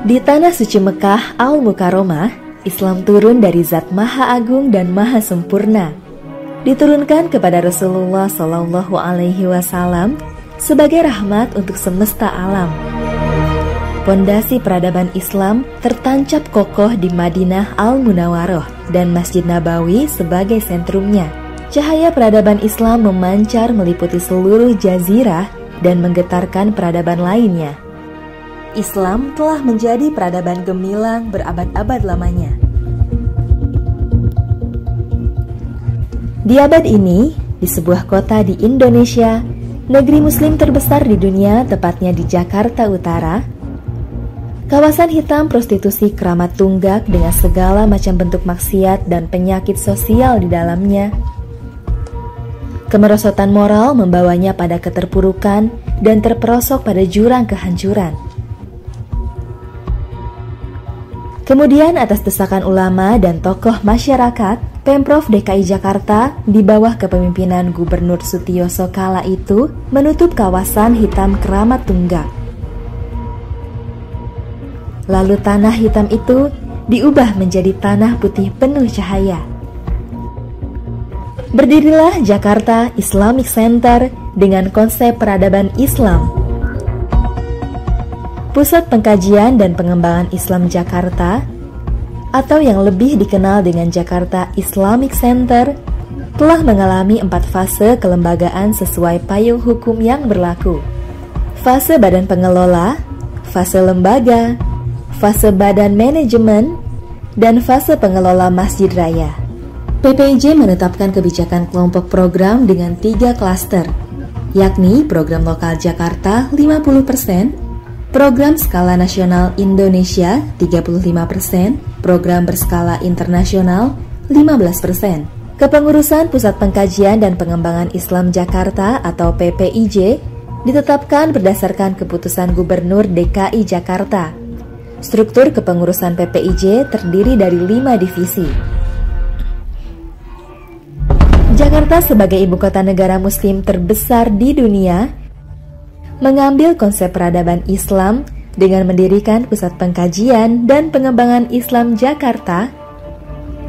Di tanah suci Mekah Al-Mukarramah, Islam turun dari Zat Maha Agung dan Maha Sempurna, diturunkan kepada Rasulullah Shallallahu Alaihi Wasallam sebagai rahmat untuk semesta alam. Pondasi peradaban Islam tertancap kokoh di Madinah Al-Munawwaroh dan Masjid Nabawi sebagai sentrumnya. Cahaya peradaban Islam memancar meliputi seluruh jazirah dan menggetarkan peradaban lainnya. Islam telah menjadi peradaban gemilang berabad-abad lamanya. Di abad ini, di sebuah kota di Indonesia, negeri muslim terbesar di dunia, tepatnya di Jakarta Utara, kawasan hitam prostitusi keramat tunggak dengan segala macam bentuk maksiat dan penyakit sosial di dalamnya. Kemerosotan moral membawanya pada keterpurukan dan terperosok pada jurang kehancuran. Kemudian atas desakan ulama dan tokoh masyarakat, Pemprov DKI Jakarta di bawah kepemimpinan Gubernur Sutioso kala itu menutup kawasan hitam keramat tunggak. Lalu tanah hitam itu diubah menjadi tanah putih penuh cahaya. Berdirilah Jakarta Islamic Center dengan konsep peradaban Islam. Pusat Pengkajian dan Pengembangan Islam Jakarta, atau yang lebih dikenal dengan Jakarta Islamic Center, telah mengalami 4 fase kelembagaan sesuai payung hukum yang berlaku. Fase badan pengelola, fase lembaga, fase badan manajemen, dan fase pengelola masjid raya. PPIJ menetapkan kebijakan kelompok program dengan 3 klaster, yakni program lokal Jakarta 50%, program skala nasional Indonesia 35%, program berskala internasional 15%. Kepengurusan Pusat Pengkajian dan Pengembangan Islam Jakarta atau PPIJ ditetapkan berdasarkan keputusan Gubernur DKI Jakarta. Struktur kepengurusan PPIJ terdiri dari 5 divisi. Jakarta sebagai ibu kota negara muslim terbesar di dunia mengambil konsep peradaban Islam dengan mendirikan Pusat Pengkajian dan Pengembangan Islam Jakarta,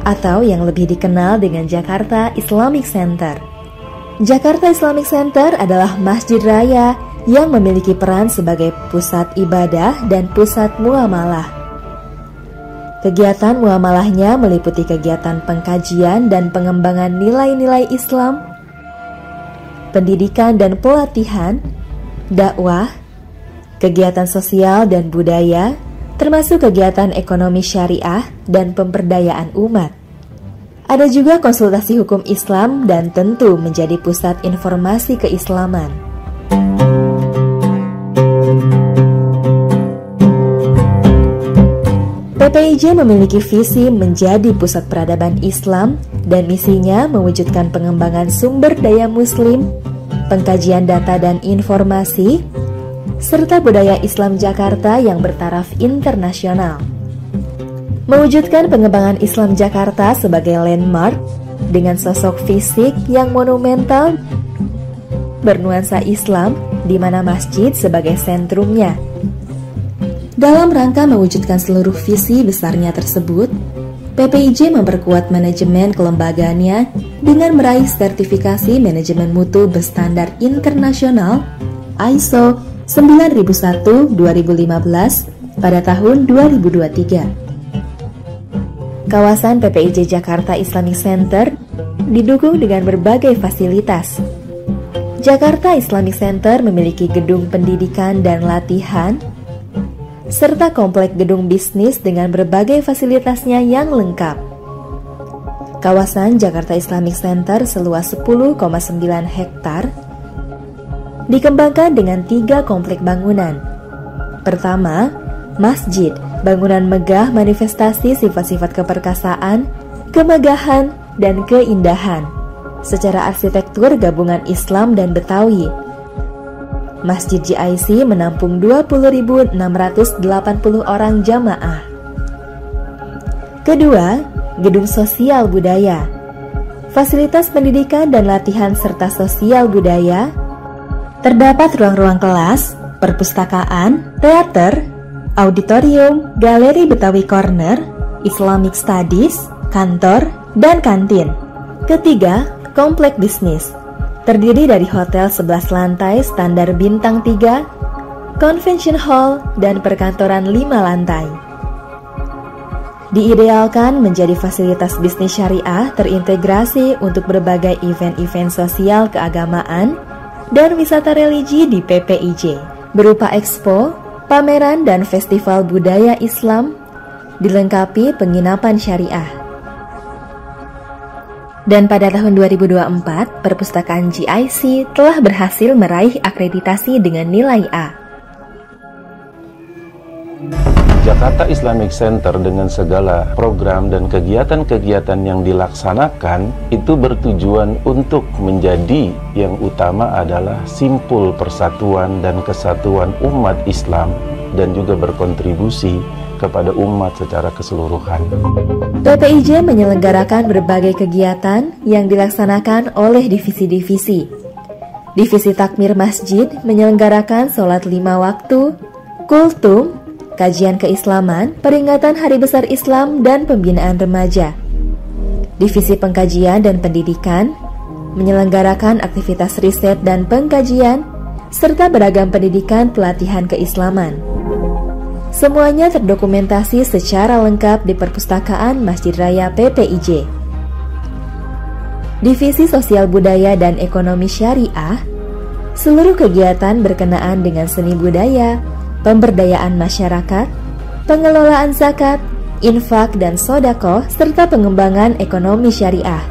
atau yang lebih dikenal dengan Jakarta Islamic Center. Jakarta Islamic Center adalah masjid raya yang memiliki peran sebagai pusat ibadah dan pusat muamalah. Kegiatan muamalahnya meliputi kegiatan pengkajian dan pengembangan nilai-nilai Islam, pendidikan dan pelatihan, dakwah, kegiatan sosial dan budaya, termasuk kegiatan ekonomi syariah dan pemberdayaan umat. Ada juga konsultasi hukum Islam dan tentu menjadi pusat informasi keislaman. PPIJ memiliki visi menjadi pusat peradaban Islam dan misinya mewujudkan pengembangan sumber daya muslim, pengkajian data dan informasi, serta budaya Islam Jakarta yang bertaraf internasional. Mewujudkan pengembangan Islam Jakarta sebagai landmark dengan sosok fisik yang monumental bernuansa Islam di mana masjid sebagai sentrumnya. Dalam rangka mewujudkan seluruh visi besarnya tersebut, PPIJ memperkuat manajemen kelembagaannya dengan meraih sertifikasi manajemen mutu berstandar internasional ISO 9001-2015 pada tahun 2023. Kawasan PPIJ Jakarta Islamic Center didukung dengan berbagai fasilitas. Jakarta Islamic Center memiliki gedung pendidikan dan latihan, serta komplek gedung bisnis dengan berbagai fasilitasnya yang lengkap. Kawasan Jakarta Islamic Center seluas 10,9 hektar dikembangkan dengan 3 komplek bangunan. Pertama, masjid, bangunan megah manifestasi sifat-sifat keperkasaan, kemegahan, dan keindahan. Secara arsitektur gabungan Islam dan Betawi. Masjid GIC menampung 20.680 orang jamaah. Kedua, gedung sosial budaya. Fasilitas pendidikan dan latihan serta sosial budaya. Terdapat ruang-ruang kelas, perpustakaan, teater, auditorium, galeri Betawi Corner, Islamic Studies, kantor, dan kantin. Ketiga, komplek bisnis. Terdiri dari hotel 11 lantai standar bintang 3, convention hall, dan perkantoran 5 lantai. Diidealkan menjadi fasilitas bisnis syariah terintegrasi untuk berbagai event-event sosial keagamaan dan wisata religi di PPIJ, berupa expo, pameran, dan festival budaya Islam, dilengkapi penginapan syariah. Dan pada tahun 2024, perpustakaan GIC telah berhasil meraih akreditasi dengan nilai A. Jakarta Islamic Center dengan segala program dan kegiatan-kegiatan yang dilaksanakan itu bertujuan untuk menjadi yang utama adalah simpul persatuan dan kesatuan umat Islam dan juga berkontribusi kepada umat secara keseluruhan. PPIJ menyelenggarakan berbagai kegiatan yang dilaksanakan oleh divisi-divisi. Divisi Takmir Masjid menyelenggarakan sholat 5 waktu, kultum, kajian keislaman, peringatan Hari Besar Islam, dan pembinaan remaja. Divisi Pengkajian dan Pendidikan menyelenggarakan aktivitas riset dan pengkajian, serta beragam pendidikan pelatihan keislaman. Semuanya terdokumentasi secara lengkap di Perpustakaan Masjid Raya PPIJ. Divisi Sosial Budaya dan Ekonomi Syariah, seluruh kegiatan berkenaan dengan seni budaya, pemberdayaan masyarakat, pengelolaan zakat, infak dan sodakoh, serta pengembangan ekonomi syariah.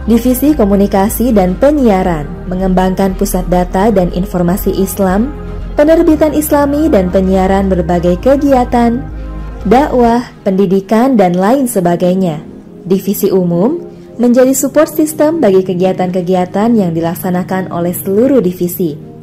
Divisi Komunikasi dan Penyiaran mengembangkan pusat data dan informasi Islam, penerbitan Islami dan penyiaran berbagai kegiatan, dakwah, pendidikan, dan lain sebagainya. Divisi Umum menjadi support system bagi kegiatan-kegiatan yang dilaksanakan oleh seluruh divisi.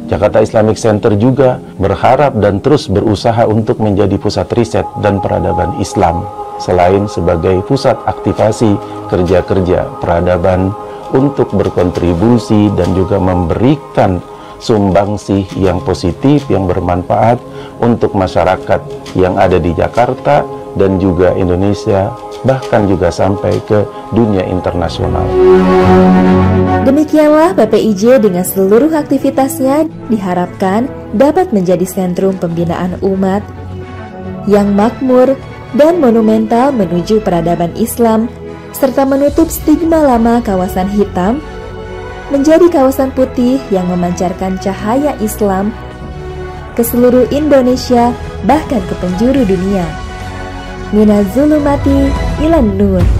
Jakarta Islamic Center juga berharap dan terus berusaha untuk menjadi pusat riset dan peradaban Islam, selain sebagai pusat aktivasi kerja-kerja peradaban untuk berkontribusi dan juga memberikan sumbangsih yang positif, yang bermanfaat untuk masyarakat yang ada di Jakarta dan juga Indonesia, bahkan juga sampai ke dunia internasional. Demikianlah PPIJ dengan seluruh aktivitasnya diharapkan dapat menjadi sentrum pembinaan umat yang makmur dan monumental menuju peradaban Islam, serta menutup stigma lama kawasan hitam menjadi kawasan putih yang memancarkan cahaya Islam ke seluruh Indonesia, bahkan ke penjuru dunia. Minaz zulumati ilan nur.